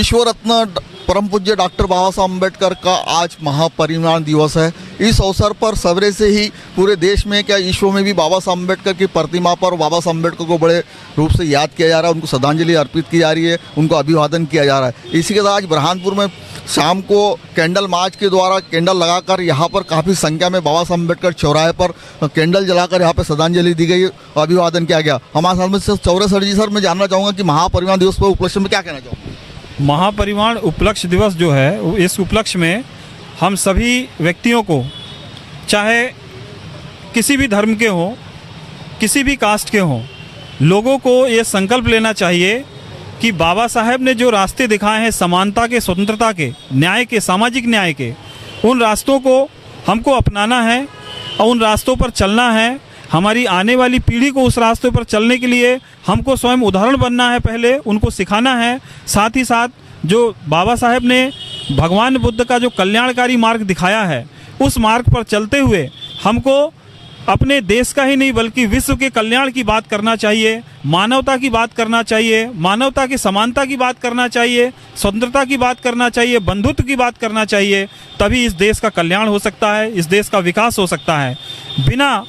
विश्व रत्न परम पूज्य डॉक्टर बाबा साहब अम्बेडकर का आज महापरिनिर्वाण दिवस है। इस अवसर पर सवेरे से ही पूरे देश में क्या विश्व में भी बाबा साहब अम्बेडकर की प्रतिमा पर बाबा साहब अम्बेडकर को बड़े रूप से याद किया जा रहा है, उनको श्रद्धांजलि अर्पित की जा रही है, उनको अभिवादन किया जा रहा है। इसी के साथ आज बुरहानपुर में शाम को कैंडल मार्च के द्वारा कैंडल लगाकर यहाँ पर काफ़ी संख्या में बाबा साहब अम्बेडकर चौराहे पर कैंडल जलाकर यहाँ पर श्रद्धांजलि दी गई, अभिवादन किया गया। हमारे साथ में चौरे सर जी, सर मैं जानना चाहूँगा कि महापरिनिर्वाण दिवस पर उपलक्ष्य में क्या कहना चाहूँगा? महापरिनिर्वाण उपलक्ष्य दिवस जो है, इस उपलक्ष्य में हम सभी व्यक्तियों को, चाहे किसी भी धर्म के हों, किसी भी कास्ट के हों, लोगों को ये संकल्प लेना चाहिए कि बाबा साहब ने जो रास्ते दिखाए हैं समानता के, स्वतंत्रता के, न्याय के, सामाजिक न्याय के, उन रास्तों को हमको अपनाना है और उन रास्तों पर चलना है। हमारी आने वाली पीढ़ी को उस रास्ते पर चलने के लिए हमको स्वयं उदाहरण बनना है, पहले उनको सिखाना है। साथ ही साथ जो बाबा साहब ने भगवान बुद्ध का जो कल्याणकारी मार्ग दिखाया है, उस मार्ग पर चलते हुए हमको अपने देश का ही नहीं बल्कि विश्व के कल्याण की बात करना चाहिए, मानवता की बात करना चाहिए, मानवता की समानता की बात करना चाहिए, स्वतंत्रता की बात करना चाहिए, बंधुत्व की बात करना चाहिए। तभी इस देश का कल्याण हो सकता है, इस देश का विकास हो सकता है। बिना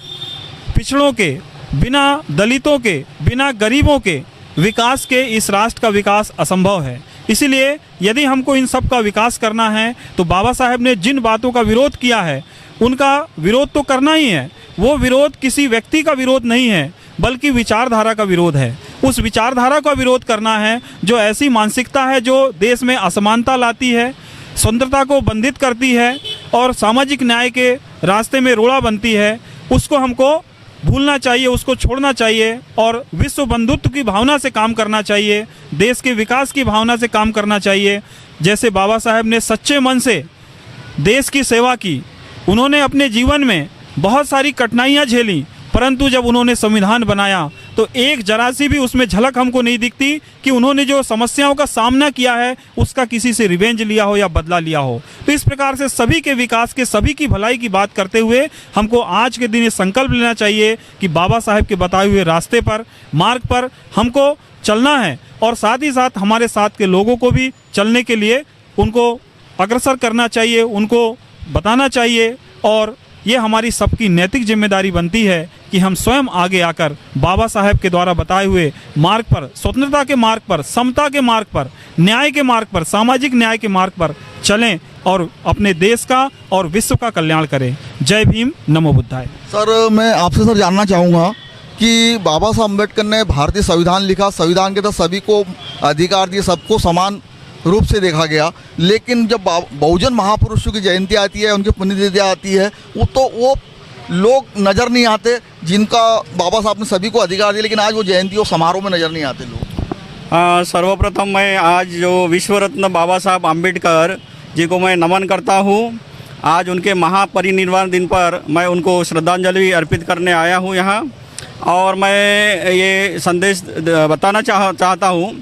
पिछड़ों के, बिना दलितों के, बिना गरीबों के विकास के इस राष्ट्र का विकास असंभव है। इसीलिए यदि हमको इन सब का विकास करना है तो बाबा साहब ने जिन बातों का विरोध किया है उनका विरोध तो करना ही है। वो विरोध किसी व्यक्ति का विरोध नहीं है बल्कि विचारधारा का विरोध है। उस विचारधारा का विरोध करना है जो ऐसी मानसिकता है जो देश में असमानता लाती है, स्वतंत्रता को बंधित करती है और सामाजिक न्याय के रास्ते में रोड़ा बनती है। उसको हमको भूलना चाहिए, उसको छोड़ना चाहिए और विश्व बंधुत्व की भावना से काम करना चाहिए, देश के विकास की भावना से काम करना चाहिए। जैसे बाबा साहब ने सच्चे मन से देश की सेवा की, उन्होंने अपने जीवन में बहुत सारी कठिनाइयाँ झेली, परंतु जब उन्होंने संविधान बनाया तो एक जरा सी भी उसमें झलक हमको नहीं दिखती कि उन्होंने जो समस्याओं का सामना किया है उसका किसी से रिवेंज लिया हो या बदला लिया हो। तो इस प्रकार से सभी के विकास के, सभी की भलाई की बात करते हुए हमको आज के दिन ये संकल्प लेना चाहिए कि बाबा साहब के बताए हुए रास्ते पर, मार्ग पर हमको चलना है और साथ ही साथ हमारे साथ के लोगों को भी चलने के लिए उनको अग्रसर करना चाहिए, उनको बताना चाहिए। और ये हमारी सबकी नैतिक जिम्मेदारी बनती है कि हम स्वयं आगे आकर बाबा साहब के द्वारा बताए हुए मार्ग पर, स्वतंत्रता के मार्ग पर, समता के मार्ग पर, न्याय के मार्ग पर, सामाजिक न्याय के मार्ग पर चलें और अपने देश का और विश्व का कल्याण करें। जय भीम, नमो बुद्धाय। सर मैं आपसे सर जानना चाहूँगा कि बाबा साहब अम्बेडकर ने भारतीय संविधान लिखा, संविधान के तहत सभी को अधिकार दिए, सबको समान रूप से देखा गया, लेकिन जब बहुजन महापुरुषों की जयंती आती है, उनकी पुण्यतिथि आती है, वो लोग नज़र नहीं आते जिनका बाबा साहब ने सभी को अधिकार दिया, लेकिन आज वो जयंती और समारोह में नज़र नहीं आते लोग। सर्वप्रथम मैं आज जो विश्व रत्न बाबा साहब अम्बेडकर जी को मैं नमन करता हूँ। आज उनके महापरिनिर्वाण दिन पर मैं उनको श्रद्धांजलि अर्पित करने आया हूँ यहाँ, और मैं ये संदेश बताना चाहता हूँ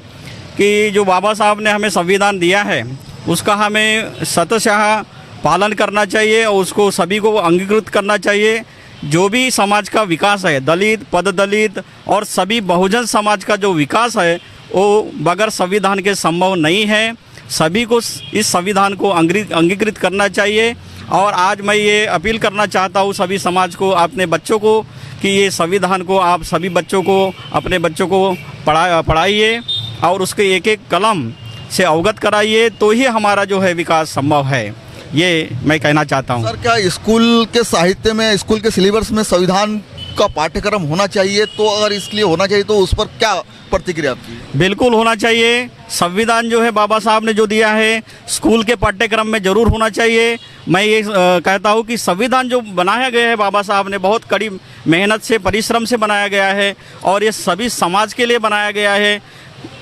कि जो बाबा साहब ने हमें संविधान दिया है उसका हमें शतशः पालन करना चाहिए और उसको सभी को अंगीकृत करना चाहिए। जो भी समाज का विकास है, दलित, पददलित और सभी बहुजन समाज का जो विकास है वो बगैर संविधान के संभव नहीं है। सभी को इस संविधान को अंगीकृत करना चाहिए। और आज मैं ये अपील करना चाहता हूँ सभी समाज को, अपने बच्चों को, कि ये संविधान को आप सभी बच्चों को, अपने बच्चों को पढ़ाइए और उसके एक एक कलम से अवगत कराइए, तो ही हमारा जो है विकास संभव है। ये मैं कहना चाहता हूँ। सर क्या स्कूल के साहित्य में, स्कूल के सिलेबस में संविधान का पाठ्यक्रम होना चाहिए? तो अगर इसलिए होना चाहिए तो उस पर क्या प्रतिक्रिया आपकी? बिल्कुल होना चाहिए। संविधान जो है बाबा साहब ने जो दिया है स्कूल के पाठ्यक्रम में ज़रूर होना चाहिए। मैं ये कहता हूँ कि संविधान जो बनाया गया है बाबा साहब ने बहुत कड़ी मेहनत से, परिश्रम से बनाया गया है और ये सभी समाज के लिए बनाया गया है।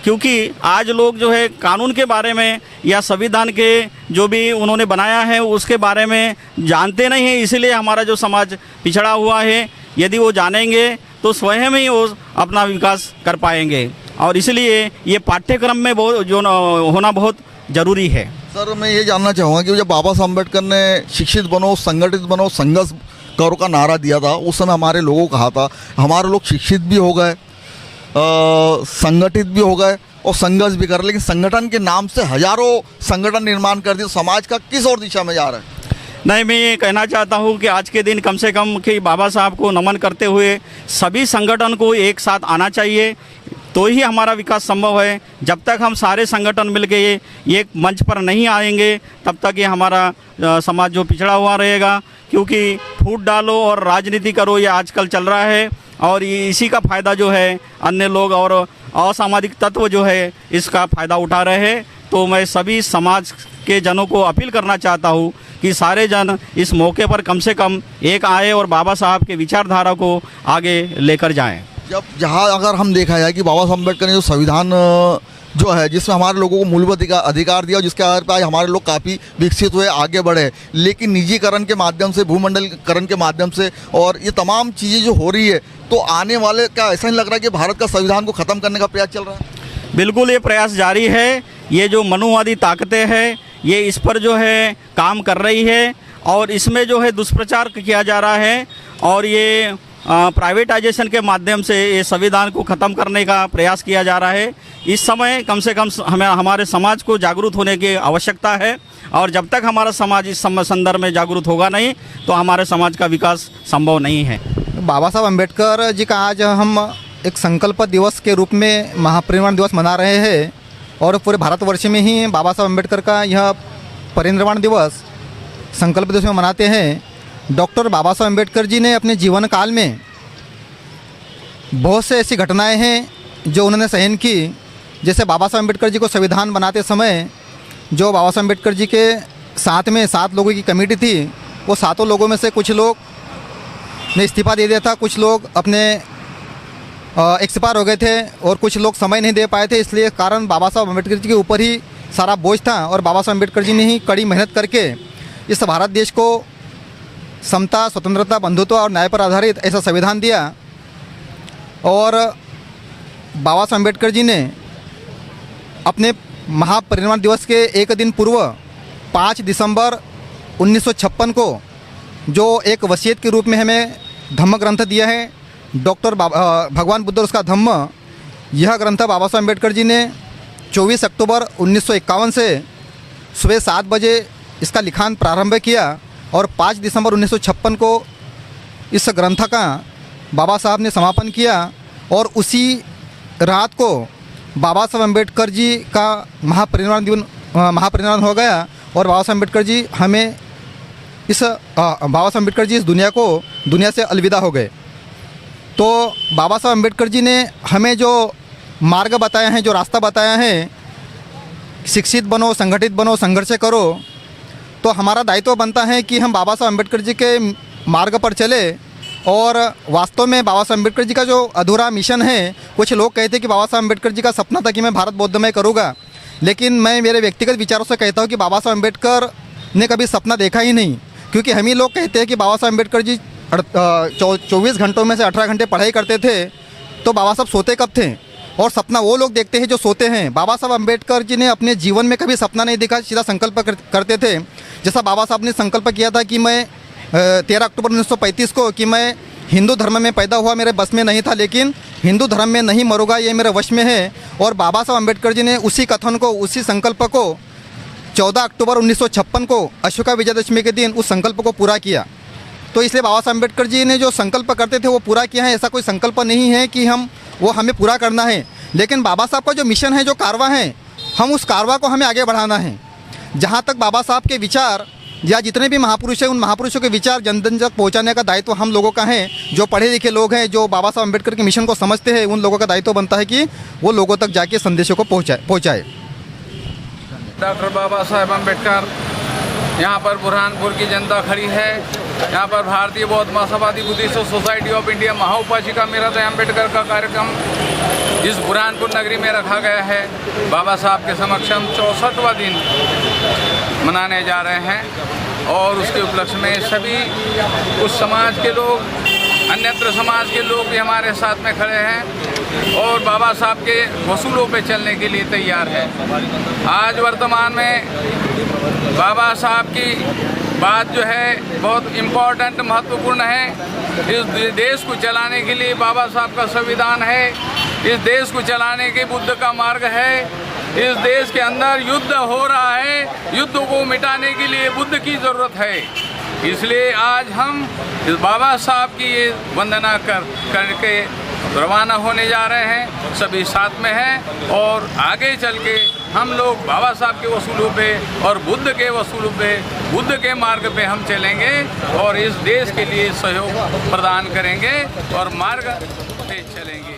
क्योंकि आज लोग जो है कानून के बारे में या संविधान के जो भी उन्होंने बनाया है उसके बारे में जानते नहीं हैं, इसीलिए हमारा जो समाज पिछड़ा हुआ है। यदि वो जानेंगे तो स्वयं ही वो अपना विकास कर पाएंगे और इसलिए ये पाठ्यक्रम में बहुत जो होना बहुत ज़रूरी है। सर मैं ये जानना चाहूँगा कि जब बाबा साहब अम्बेडकर ने शिक्षित बनो, संगठित बनो, संघर्ष करो का नारा दिया था, उस समय हमारे लोगों को कहा था, हमारे लोग शिक्षित भी हो गए, संगठित भी हो गए और संघर्ष भी कर रहे हैं, लेकिन संगठन के नाम से हजारों संगठन निर्माण कर दिए। समाज का किस और दिशा में जा रहा है? नहीं, मैं ये कहना चाहता हूँ कि आज के दिन कम से कम कि बाबा साहब को नमन करते हुए सभी संगठन को एक साथ आना चाहिए, तो ही हमारा विकास संभव है। जब तक हम सारे संगठन मिल के ये मंच पर नहीं आएंगे तब तक ये हमारा समाज जो पिछड़ा हुआ रहेगा, क्योंकि फूट डालो और राजनीति करो ये आजकल चल रहा है, और इसी का फ़ायदा जो है अन्य लोग और असामाजिक तत्व जो है इसका फ़ायदा उठा रहे हैं। तो मैं सभी समाज के जनों को अपील करना चाहता हूँ कि सारे जन इस मौके पर कम से कम एक आए और बाबा साहब के विचारधारा को आगे लेकर जाएं। जब जहाँ अगर हम देखा जाए कि बाबा साहब अम्बेडकर ने जो संविधान जो है जिसमें हमारे लोगों को मूलभूत अधिकार दिया, जिसके आधार पर आज हमारे लोग काफ़ी विकसित हुए, आगे बढ़े, लेकिन निजीकरण के माध्यम से, भूमंडलीकरण के माध्यम से और ये तमाम चीज़ें जो हो रही है, तो आने वाले क्या ऐसा नहीं लग रहा कि भारत का संविधान को ख़त्म करने का प्रयास चल रहा है? बिल्कुल ये प्रयास जारी है। ये जो मनुवादी ताकतें हैं ये इस पर जो है काम कर रही है, और इसमें जो है दुष्प्रचार किया जा रहा है, और ये प्राइवेटाइजेशन के माध्यम से ये संविधान को ख़त्म करने का प्रयास किया जा रहा है। इस समय कम से कम हमारे समाज को जागरूक होने की आवश्यकता है, और जब तक हमारा समाज इस संदर्भ में जागरूक होगा नहीं तो हमारे समाज का विकास संभव नहीं है। बाबा साहब अम्बेडकर जी का आज हम एक संकल्प दिवस के रूप में महापरिनिर्वाण दिवस मना रहे हैं, और पूरे भारतवर्ष में ही बाबा साहब अम्बेडकर का यह परिनिर्वाण दिवस संकल्प दिवस में मनाते हैं। डॉक्टर बाबा साहब अम्बेडकर जी ने अपने जीवन काल में बहुत से ऐसी घटनाएं हैं जो उन्होंने सहन की। जैसे बाबा साहब अम्बेडकर जी को संविधान बनाते समय जो बाबा साहब अम्बेडकर जी के साथ में 7 लोगों की कमेटी थी, वो 7 लोगों में से कुछ लोग ने इस्तीफा दे दिया था, कुछ लोग अपने एक्सपायर हो गए थे, और कुछ लोग समय नहीं दे पाए थे। इसलिए कारण बाबा साहब अम्बेडकर जी के ऊपर ही सारा बोझ था, और बाबा साहब अम्बेडकर जी ने ही कड़ी मेहनत करके इस भारत देश को समता, स्वतंत्रता, बंधुत्व और न्याय पर आधारित ऐसा संविधान दिया। और बाबा साहब अम्बेडकर जी ने अपने महापरिनिर्वाण दिवस के एक दिन पूर्व 5 दिसंबर 1956 को जो एक वसीयत के रूप में हमें धम्म ग्रंथ दिया है, डॉक्टर भगवान बुद्ध और उसका धम्म, यह ग्रंथ बाबा साहब अम्बेडकर जी ने 24 अक्टूबर 1951 से सुबह 7 बजे इसका लिखान प्रारंभ किया, और 5 दिसंबर 1956 को इस ग्रंथ का बाबा साहब ने समापन किया। और उसी रात को बाबा साहब अम्बेडकर जी का महापरिनिर्वाण हो गया, और बाबा साहब अम्बेडकर जी हमें बाबा साहब अम्बेडकर जी इस दुनिया से अलविदा हो गए। तो बाबा साहब अम्बेडकर जी ने हमें जो मार्ग बताया है, जो रास्ता बताया है, शिक्षित बनो, संगठित बनो, संघर्ष करो, तो हमारा दायित्व बनता है कि हम बाबा साहब अम्बेडकर जी के मार्ग पर चले। और वास्तव में बाबा साहब अम्बेडकर जी का जो अधूरा मिशन है, कुछ लोग कहते हैं कि बाबा साहब अम्बेडकर जी का सपना था कि मैं भारत बौद्धमय करूँगा, लेकिन मैं मेरे व्यक्तिगत विचारों से कहता हूँ कि बाबा साहब अम्बेडकर ने कभी सपना देखा ही नहीं। क्योंकि हम ही लोग कहते हैं कि बाबा साहब अम्बेडकर जी 24 घंटों में से 18 घंटे पढ़ाई करते थे, तो बाबा साहब सोते कब थे? और सपना वो लोग देखते हैं जो सोते हैं। बाबा साहब अम्बेडकर जी ने अपने जीवन में कभी सपना नहीं देखा, सीधा संकल्प करते थे। जैसा बाबा साहब ने संकल्प किया था कि मैं 13 अक्टूबर 1935 को कि मैं हिंदू धर्म में पैदा हुआ, मेरे बस में नहीं था, लेकिन हिंदू धर्म में नहीं मरूंगा, ये मेरे वश में है। और बाबा साहब अम्बेडकर जी ने उसी कथन को, उसी संकल्प को 14 अक्टूबर 1956 को अशोका विजयदशमी के दिन उस संकल्प को पूरा किया। तो इसलिए बाबा साहब अम्बेडकर जी ने जो संकल्प करते थे वो पूरा किया है। ऐसा कोई संकल्प नहीं है कि वो हमें पूरा करना है, लेकिन बाबा साहब का जो मिशन है, जो कारवां है, हम उस कारवां को हमें आगे बढ़ाना है। जहाँ तक बाबा साहब के विचार या जितने भी महापुरुष हैं, उन महापुरुषों के विचार जन जन तक पहुँचाने का दायित्व हम लोगों का है। जो पढ़े लिखे लोग हैं, जो बाबा साहब अम्बेडकर के मिशन को समझते हैं, उन लोगों का दायित्व बनता है कि वो लोगों तक जाके संदेशों को पहुँचाए। डॉक्टर बाबा साहेब अम्बेडकर, यहाँ पर बुरहानपुर की जनता खड़ी है। यहाँ पर भारतीय बौद्ध महासवादी बुद्धिस्ट सोसाइटी ऑफ इंडिया महाउपासिका मीराबाई अम्बेडकर का कार्यक्रम इस बुरहानपुर नगरी में रखा गया है। बाबा साहब के समक्षम 64वां दिन मनाने जा रहे हैं, और उसके उपलक्ष्य में सभी उस समाज के लोग, अन्यत्र समाज के लोग भी हमारे साथ में खड़े हैं और बाबा साहब के वसूलों पे चलने के लिए तैयार है। आज वर्तमान में बाबा साहब की बात जो है बहुत इम्पोर्टेंट, महत्वपूर्ण है। इस देश को चलाने के लिए बाबा साहब का संविधान है, इस देश को चलाने के बुद्ध का मार्ग है। इस देश के अंदर युद्ध हो रहा है, युद्ध को मिटाने के लिए बुद्ध की ज़रूरत है। इसलिए आज हम इस बाबा साहब की ये वंदना करके रवाना होने जा रहे हैं। सभी साथ में हैं और आगे चल के हम लोग बाबा साहब के वसूलों पे और बुद्ध के वसूलों पे, बुद्ध के मार्ग पे हम चलेंगे और इस देश के लिए सहयोग प्रदान करेंगे और मार्ग पे चलेंगे।